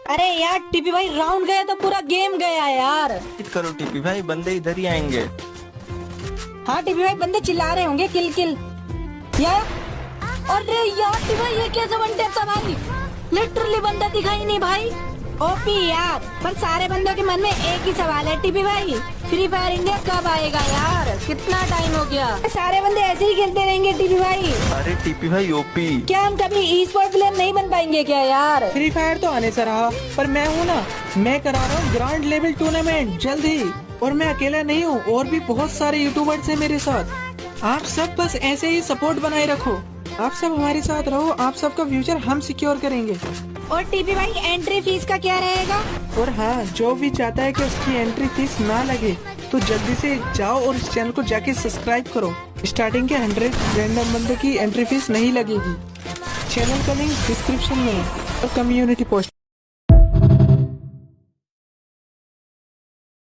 अरे यार टीपी भाई राउंड गया तो पूरा गेम गया यार। करो टीपी भाई, बंदे इधर ही आएंगे। हाँ टीपी भाई बंदे चिल्ला रहे होंगे किल किल यार। अरे यार टीपी भाई ये कैसे वन टैप था भाई, लिटरली बंदा दिखाई नहीं भाई। ओपी यार, पर सारे बंदों के मन में एक ही सवाल है टीपी भाई, फ्री फायर इंडिया कब आएगा यार? कितना टाइम हो गया, सारे बंदे ऐसे ही खेलते रहेंगे टीपी भाई। अरे टीपी भाई ओपी, क्या हम कभी ई स्पोर्ट प्लेयर नहीं बन पाएंगे क्या यार? फ्री फायर तो आने से रहा, पर मैं हूँ ना, मैं करा रहा हूँ ग्रांड लेवल टूर्नामेंट जल्द ही। और मैं अकेला नहीं हूँ, और भी बहुत सारे यूट्यूबर्स हैं मेरे साथ। आप सब बस ऐसे ही सपोर्ट बनाए रखो, आप सब हमारे साथ रहो, आप सबका फ्यूचर हम सिक्योर करेंगे। और टीपी भाई एंट्री फीस का क्या रहेगा? और हाँ, जो भी चाहता है कि उसकी एंट्री फीस ना लगे तो जल्दी से जाओ और इस चैनल को जाके सब्सक्राइब करो। स्टार्टिंग के 100 रैंडम बंदों की एंट्री फीस नहीं लगेगी। चैनल का लिंक डिस्क्रिप्शन में और कम्युनिटी पोस्ट।